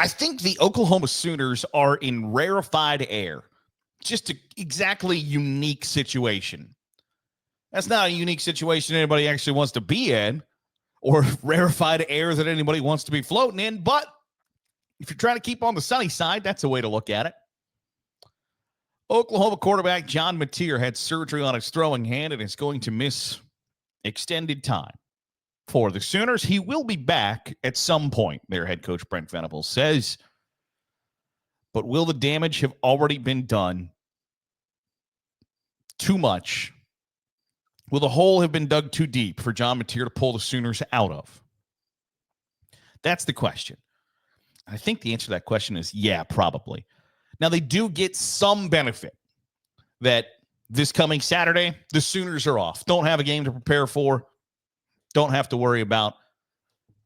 I think the Oklahoma Sooners are in rarefied air. Just an exactly unique situation. That's not a unique situation anybody actually wants to be in, or rarefied air that anybody wants to be floating in. But if you're trying to keep on the sunny side, that's a way to look at it. Oklahoma quarterback John Mateer had surgery on his throwing hand and is going to miss extended time. For the Sooners, he will be back at some point, their head coach Brent Venables says. But will the damage have already been done? Too much. Will the hole have been dug too deep for John Mateer to pull the Sooners out of? That's the question. I think the answer to that question is yeah, probably. Now, they do get some benefit that this coming Saturday, the Sooners are off. Don't have a game to prepare for. Don't have to worry about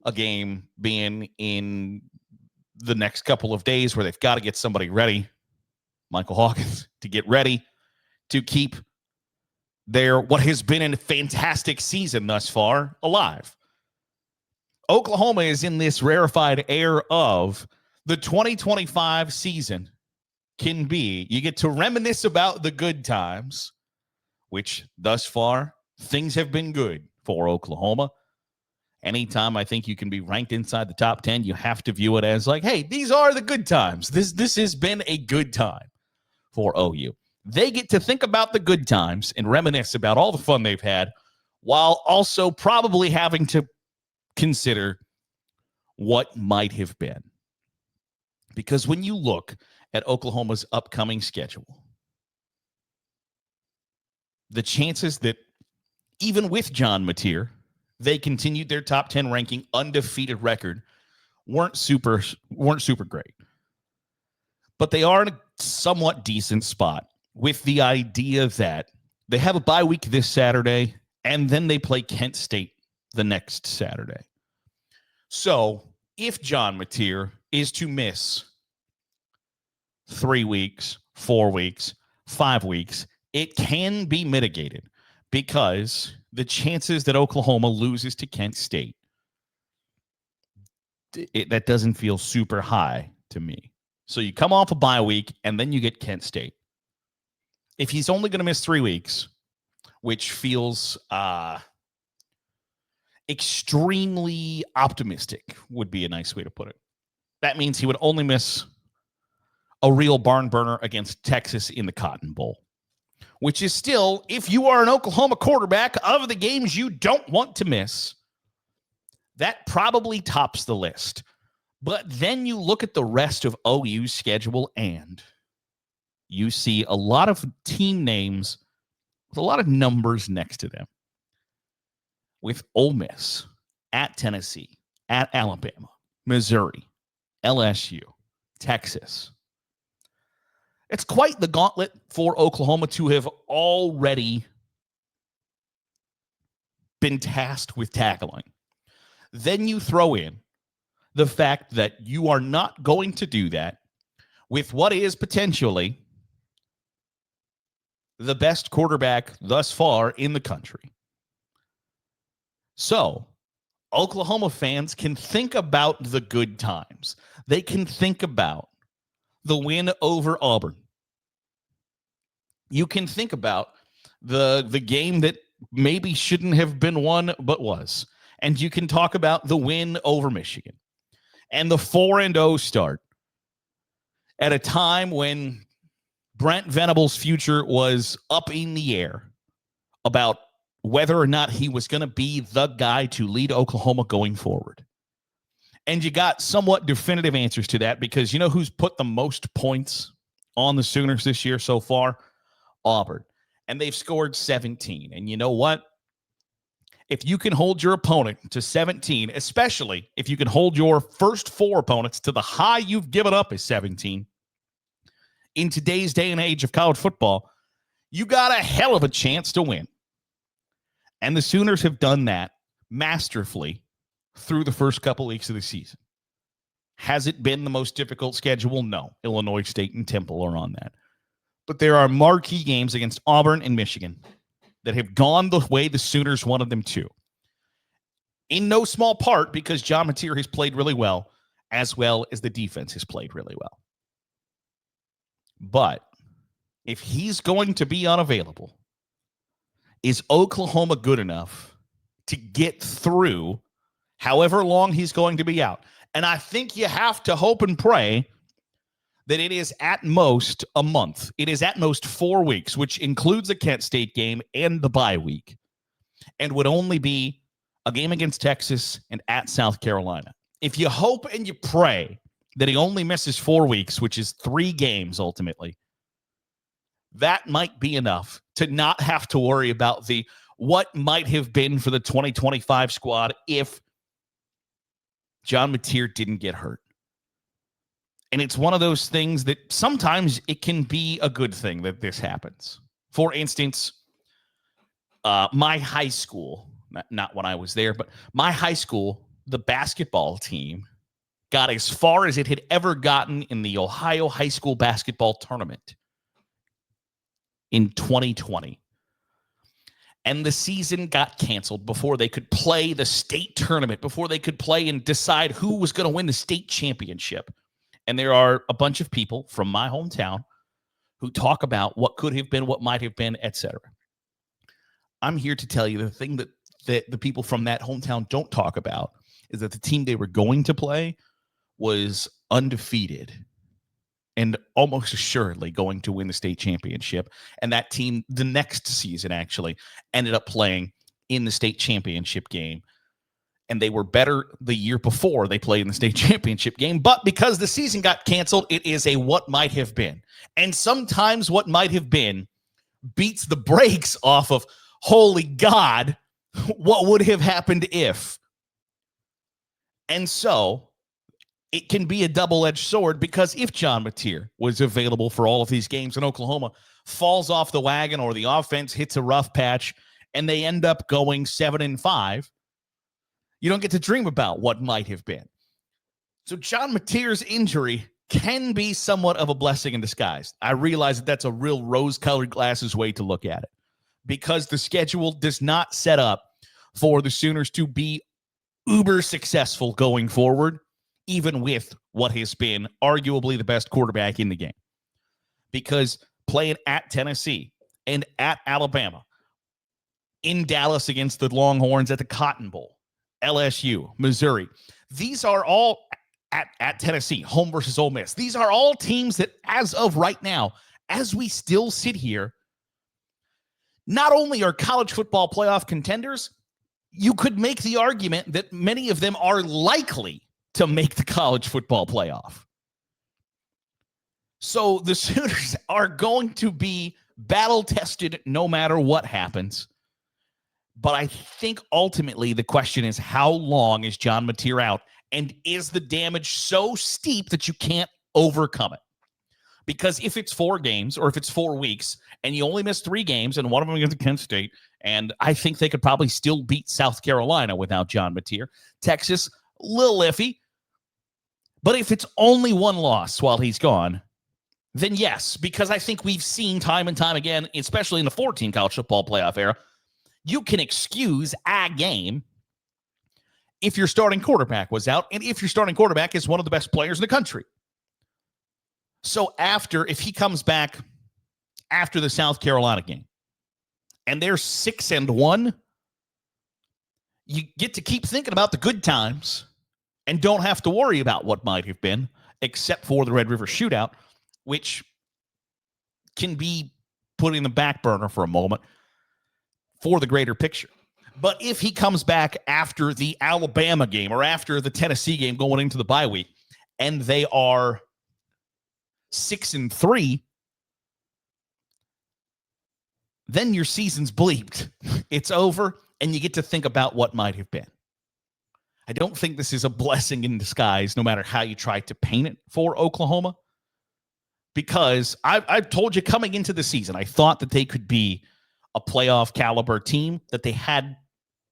a game being in the next couple of days where they've got to get somebody ready, Michael Hawkins, to get ready to keep their what has been a fantastic season thus far alive. Oklahoma is in this rarefied air of the 2025 season can be. You get to reminisce about the good times, which thus far things have been good for Oklahoma. Anytime I think you can be ranked inside the top 10, you have to view it as like, hey, these are the good times. This has been a good time for OU. They get to think about the good times and reminisce about all the fun they've had while also probably having to consider what might have been. Because when you look at Oklahoma's upcoming schedule, the chances that even with John Mateer, they continued their top 10 ranking undefeated record weren't super great. But they are in a somewhat decent spot with the idea that they have a bye week this Saturday and then they play Kent State the next Saturday. So if John Mateer is to miss 3 weeks, 4 weeks, 5 weeks, it can be mitigated because the chances that Oklahoma loses to Kent State, that doesn't feel super high to me. So you come off a bye week and then you get Kent State. If he's only going to miss 3 weeks, which feels extremely optimistic would be a nice way to put it. That means he would only miss a real barn burner against Texas in the Cotton Bowl, which is still, if you are an Oklahoma quarterback, of the games you don't want to miss, that probably tops the list. But then you look at the rest of OU's schedule and you see a lot of team names with a lot of numbers next to them. With Ole Miss, at Tennessee, at Alabama, Missouri, LSU, Texas. It's quite the gauntlet for Oklahoma to have already been tasked with tackling. Then you throw in the fact that you are not going to do that with what is potentially the best quarterback thus far in the country. So, Oklahoma fans can think about the good times. They can think about the win over Auburn. You can think about the game that maybe shouldn't have been won, but was. And you can talk about the win over Michigan and the 4-0 start at a time when Brent Venables' future was up in the air about whether or not he was going to be the guy to lead Oklahoma going forward. And you got somewhat definitive answers to that because you know who's put the most points on the Sooners this year so far? Auburn. And they've scored 17. And you know what? If you can hold your opponent to 17, especially if you can hold your first 4 opponents to the high you've given up as 17, in today's day and age of college football, you got a hell of a chance to win. And the Sooners have done that masterfully through the first couple weeks of the season. Has it been the most difficult schedule? No. Illinois State and Temple are on that. But there are marquee games against Auburn and Michigan that have gone the way the Sooners wanted them to. In no small part because John Mateer has played really well as well as the defense has played really well. But if he's going to be unavailable, is Oklahoma good enough to get through however long he's going to be out? And I think you have to hope and pray that it is at most a month. It is at most 4 weeks, which includes the Kent State game and the bye week, and would only be a game against Texas and at South Carolina. If you hope and you pray that he only misses 4 weeks, which is 3 games ultimately, that might be enough to not have to worry about the what might have been for the 2025 squad if John Mateer didn't get hurt. And it's one of those things that sometimes it can be a good thing that this happens. For instance, my high school, not when I was there, but my high school, the basketball team got as far as it had ever gotten in the Ohio high school basketball tournament in 2020. And the season got canceled before they could play the state tournament, before they could play and decide who was going to win the state championship. And there are a bunch of people from my hometown who talk about what could have been, what might have been, etc. I'm here to tell you the thing that the people from that hometown don't talk about is that the team they were going to play was undefeated and almost assuredly going to win the state championship. And that team, the next season, actually ended up playing in the state championship game. And they were better the year before they played in the state championship game. But because the season got canceled, it is a what might have been. And sometimes what might have been beats the brakes off of, holy God, what would have happened if? And so it can be a double-edged sword, because if John Mateer was available for all of these games and Oklahoma falls off the wagon or the offense hits a rough patch and they end up going 7-5, you don't get to dream about what might have been. So John Mateer's injury can be somewhat of a blessing in disguise. I realize that that's a real rose-colored glasses way to look at it, because the schedule does not set up for the Sooners to be uber successful going forward, even with what has been arguably the best quarterback in the game. Because playing at Tennessee and at Alabama, in Dallas against the Longhorns at the Cotton Bowl, LSU, Missouri, these are all at Tennessee, home versus Ole Miss. These are all teams that, as of right now, as we still sit here, not only are college football playoff contenders, you could make the argument that many of them are likely to make the college football playoff. So the Sooners are going to be battle-tested no matter what happens. But I think ultimately the question is, how long is John Mateer out? And is the damage so steep that you can't overcome it? Because if it's 4 games or if it's 4 weeks and you only miss 3 games and one of them against Kent State, and I think they could probably still beat South Carolina without John Mateer. Texas, a little iffy. But if it's only 1 loss while he's gone, then yes, because I think we've seen time and time again, especially in the 14 college football playoff era, you can excuse a game if your starting quarterback was out and if your starting quarterback is one of the best players in the country. So if he comes back after the South Carolina game and they're 6-1, you get to keep thinking about the good times and don't have to worry about what might have been, except for the Red River Shootout, which can be put in the back burner for a moment for the greater picture. But if he comes back after the Alabama game or after the Tennessee game going into the bye week and they are 6-3, then your season's bleeped. It's over, and you get to think about what might have been. I don't think this is a blessing in disguise, no matter how you try to paint it for Oklahoma, because I've told you coming into the season, I thought that they could be a playoff caliber team, that they had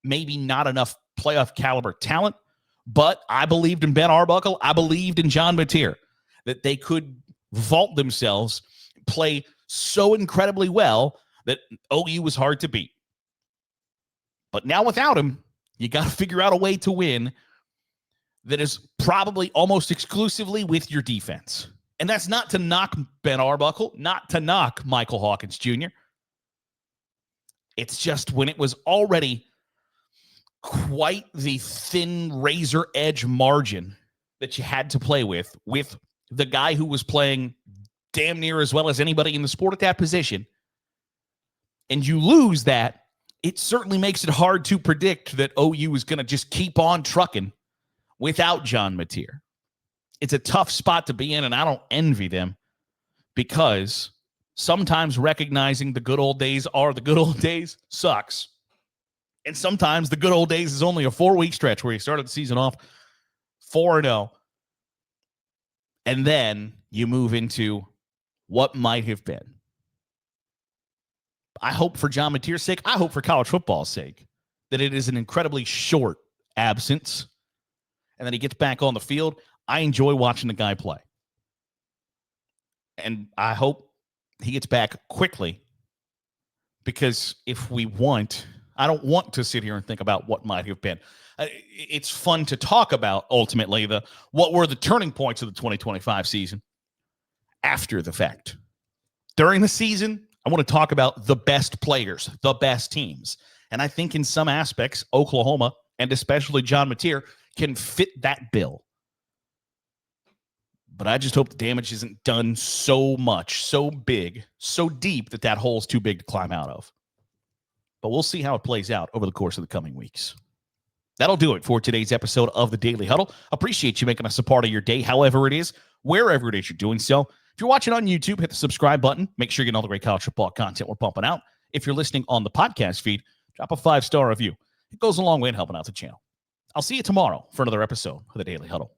maybe not enough playoff caliber talent, but I believed in Ben Arbuckle. I believed in John Mateer, that they could vault themselves, play so incredibly well that OU was hard to beat. But now without him, you got to figure out a way to win that is probably almost exclusively with your defense. And that's not to knock Ben Arbuckle, not to knock Michael Hawkins Jr. It's just when it was already quite the thin razor edge margin that you had to play with the guy who was playing damn near as well as anybody in the sport at that position, and you lose that, it certainly makes it hard to predict that OU is going to just keep on trucking without John Mateer. It's a tough spot to be in, and I don't envy them, because sometimes recognizing the good old days are the good old days sucks. And sometimes the good old days is only a 4-week stretch where you started the season off 4-0. And then you move into what might have been. I hope for John Mateer's sake, I hope for college football's sake, that it is an incredibly short absence and that he gets back on the field. I enjoy watching the guy play. And I hope he gets back quickly, because if we want, I don't want to sit here and think about what might have been. It's fun to talk about, ultimately, what were the turning points of the 2025 season after the fact. During the season, I want to talk about the best players, the best teams. And I think in some aspects, Oklahoma, and especially John Mateer, can fit that bill. But I just hope the damage isn't done so much, so big, so deep that hole's too big to climb out of. But we'll see how it plays out over the course of the coming weeks. That'll do it for today's episode of the Daily Huddle. Appreciate you making us a part of your day, however it is, wherever it is you're doing so. If you're watching on YouTube, hit the subscribe button. Make sure you get all the great college football content we're pumping out. If you're listening on the podcast feed, drop a 5-star review. It goes a long way in helping out the channel. I'll see you tomorrow for another episode of the Daily Huddle.